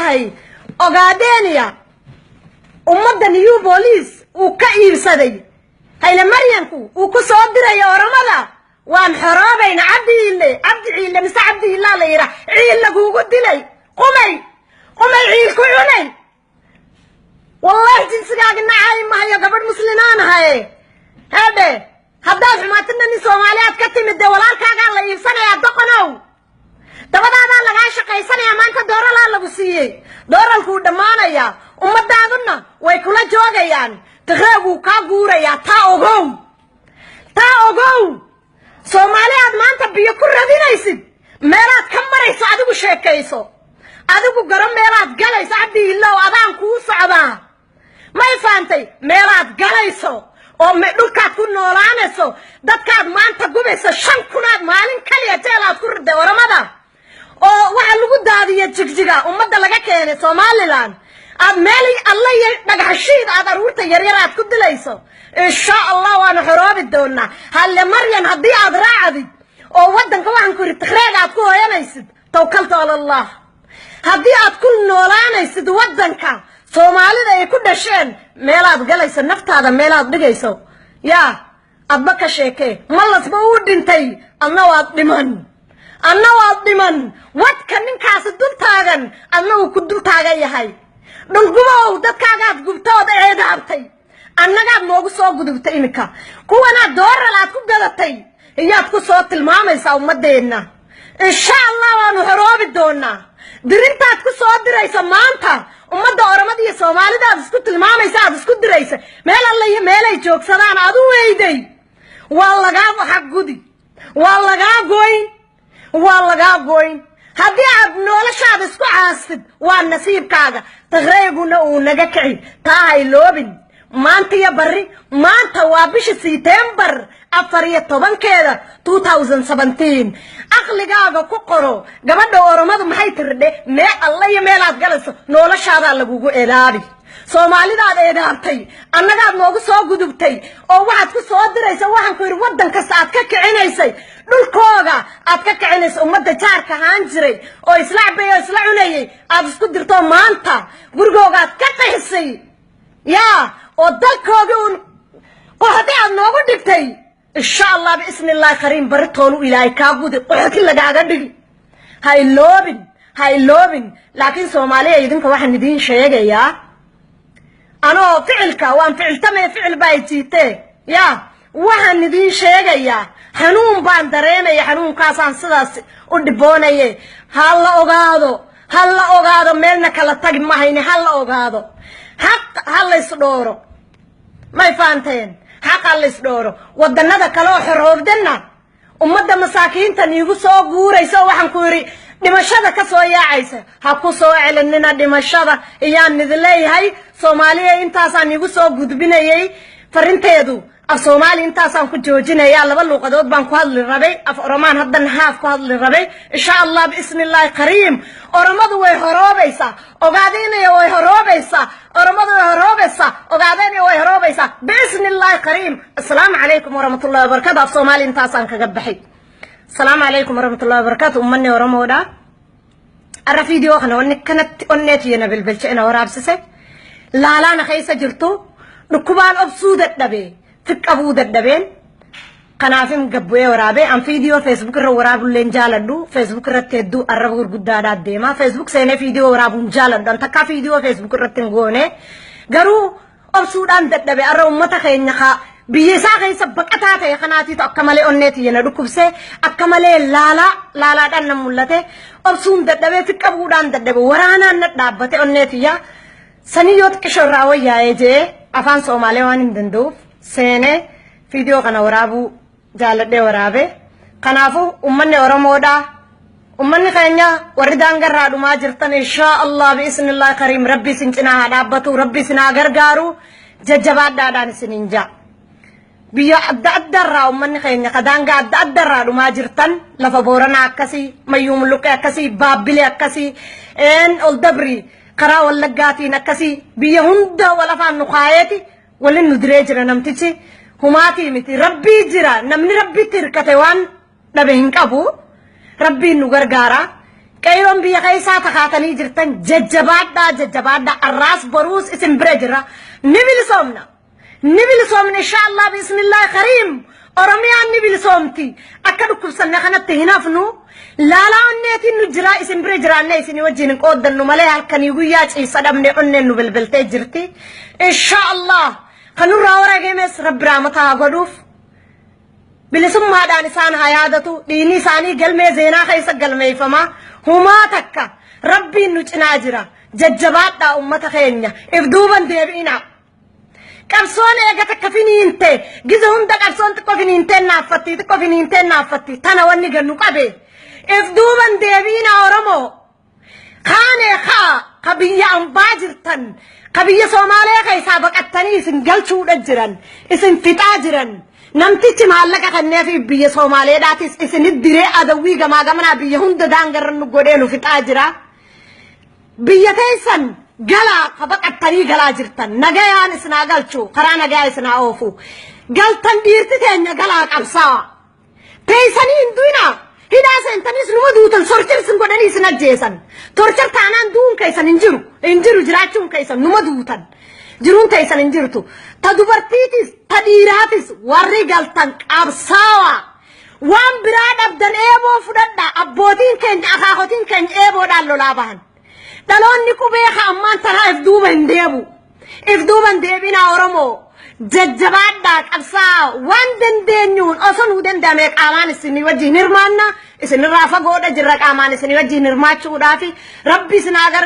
tahay ogaadeenaya ummadda new police uu ka iibsaday hayla maryanku uu ku soo diray oramada waan xoroobayna cabdi ciile mise cabdi ilaa la yira ciil lagugu dilay qumay ciil ku cunay wallahi jinsigaaga nacay ma hayo gabadh muslimaan ahay hade haddaad xumaatana nin Soomaaliyeed ka timid walaalkaaga la iibsanaya doqonow dabadaada laga shaqaysanaya maanta doorala lagu siiyay dooralku dhamaanaya ummadaaduna way kula joogayaan taqreebu ka guuraya taa ogow Soomaaliyeed maanta biyo ku radinaysid meelaad ka marayso adigu sheekayso adigu garan meelaad galayso cabdi ilaa adaan ku socdaa may faantay meelaad galayso oo dhulkaad ku noolaanayso dadkaad maanta gubayso 5,000 maalin kaliya jeelaad ku riday oramada oo waxa lagu daadiyo jigjiga ummadda laga keenay Somaliland aad meelay alla iyo dhagaxshiid aad aruurta yaryaraad ku dilayso insha Allah waan xoroobi doonaa hal maryan hadii aad raacdid oo wadanka waxaan ku ritreegaad ku hooyanaysid tawakkaltu ala Allah hadii aad ku noolaanaysid wadanka Soomaalida ay ku dhasheen meelaad galayso naftaada meelaad dhigayso yaa abba ka sheekay malasba uu dhintay anna waad dhiman wadka ninkaas dul taagan anna uu ku dul taagan yahay dhulgubow dadkaagaad gubtood eedaabtay annagaad noogu soo gudubtay imika kuwana dooralaad ku gadatay iyaad ku soo tilmaamaysaa ummadeena insha Allah waanu xoroobi doonaa dirintaad ku soo diraysa maanta ummadda Oromada iyo Soomaalida aad isku tilmaamaysaa aad isku diraysa meel alla iyo meelay joogsadaan aad u weeyday waa laga goyn haddii aad noloshaada isku caasid waa nasiibkaaga taqreeguna uu naga kici taa ay loobin maanta ya bari maanta waa bisha September 14keeda 2017 aqligaaga ku qoro gabadha Oromadu maxay tirdhe mee alla iyo meelaad galayso noloshaada lagugu ilaabi Soomaalidaad eedaartay annagaad noogu soo gudubtay oo waxaad ku soo diraysa waxaan ku yiri wadan kasta aad ka kicinaysay dhulkooga aad ka kicinayso ummadda jaarka haan jiray oo isla cunayay aad isku dirto maanta gurigooga aad ka qixisay yaa oo dalkooga qohdi aad noogu dhigtay insha Allah bismillah kareem bartoonu ilaahay ka gudi qohdi lagaaga dhigi hay loobin laakiin Soomaaliya idinka waxaan idin sheegayaa أنا فعل بايتيته يا وحن ندين شيء حنون باندرينا يا حنون كاسان سداس ودبونايه هلا أوغادو ملنا كلا تجمع ما هيني هلا أوغادو حق هلا يصدورو ما يفانتين حق هلا يصدورو ودنا ذا كلو حروف دنا ومدة مساكين تنيجو سو جوري سو وحن كوري dhimashada ka soo yaacaysa ha ku soo celinina dhimashada iyaan nidlay hay Soomaaliya intaasaan igu soo gudbinayay farinteedu af Soomaali intaasaan ku joojinaya laba luqadood baan ku hadli rabay af Oromaan hadan haaf ku hadli rabay insha Allah bismillah kareem Oromadu way horoobaysa ogaadeenaya way horoobaysa Oromadu way horoobaysa ogaadeenaya way horoobaysa bismillah kareem assalaamu alaykum wa rahmatullahi wa barakatuh af Soomaali intaasaan kaga baxay السلام عليكم ورحمة الله وبركاته أمني ورمودا الرفيديو أنا ونيتي أنا بالبلش أنا ورابسسة لا أنا خيسة جرتو ركوبان أبسود الدبي فك أبود الدبين قنافم قبوي ورابي أم فيديو فيسبوك ورابو لنجالدو فيسبوك رتدو الربور قدادا ديما فيسبوك سيني فيديو ورابو نجالدو أنتكا فيديو فيسبوك رتنغوني قرو أبسود أن الدبي أرى أمتا خينيخا بيسا غيسا بكتاتا يا قناتي تو أكمالي أونيتي ينادوكوبسي أكمالي لالا دانا مولاتي أبسون دادبي في كبودان دادبي ورانا ندابتي أونيتي يا سنيوت كشور راوي يا إيجي أفان سومالي وانين دندوف سيني فيديو كان ورابو جالدي ورابي كنافو أمني ورمودا أمني خينيا وردان غرادو ما جرتن إن شاء الله بإذن الله كريم ربي سنجنا دابتو ربي سنا غرغارو ججبات دادان سننجا بيا أدرا ومن خيني خدانجا أدرا وما جرتن لفبورنا كسي ما يوملك كسي بابلي كسي إن الدبري قرا ولا جاتي نكسي بيا هند ولا فان نخايتي ولا ندريجنا نمتشي هماتي متي ربي جرا نمني ربي تركتوان نبهن كابو ربي نغرغارا كيرون بيا خيسا تخاتني جرتن ججبادا الراس بروس اسم برجرة نبي لصومنا إن شاء الله بسم الله كريم أرميان نبي لصومتي أكدو كل سنة خنا تهنا فنو لا أنتي نجرا اسم برجرة نيس نوجين قود النو ملاه كان يقوليات إيصادم نقولن نو بالبلتة جرتي إن شاء الله خنور راورا جيمس رب رامتها غدوف بلسم ما دان إنسان حياتو ديني ساني قلمي زينا خيسا قلمي فما هما تكا ربي نجناجرا ججبات دا أمتا خينيا إفدوبا ديبئنا كبسون إيغا تكفيني انتي جزهم دا كبسون تكفيني انتي نافتي تانا واني قنو قبي إفدوبا ديبئنا ورمو خاني قبية أمباجرتن قبية سومالي خيسا بقتني اسم قلشو دجران اسم فتاجران نمتي مالك خنّي في بيه سومالي داتيس اسن الدري أدوي جما جمنا بيه هند دانجر نقولينه في تاجرة بيه تيسن جلا خبك الطريق جلا جرتن نجايان اسنا جلشو خرانا جاي اسنا أوفو جلتن ديرتي تاني جلا كبسا تيسني إندوينا هنا سنتني سلوا دوتن سورتر سنقولني سنا جيسن تورتر تانان دون كيسن إنجرو جراتشون كيسن نما دوتن جرون تيسن إنجرتو تدبرتيتس تديراتس ورجال تنك أبصاوا وان براد أبدن إيبو فددا أبوتين كن أخاهوتين كن إيبو دالو لابان دالون نكو بيخا أمان ترى إفدوبن ديبنا أورمو ججبات داك أبصاوا وان دن دينيون أصن ودن داميك آمان السني وجه نرمانا إسن رافا قودا جرق آمان السني وجه نرماتشو دافي ربي سناغر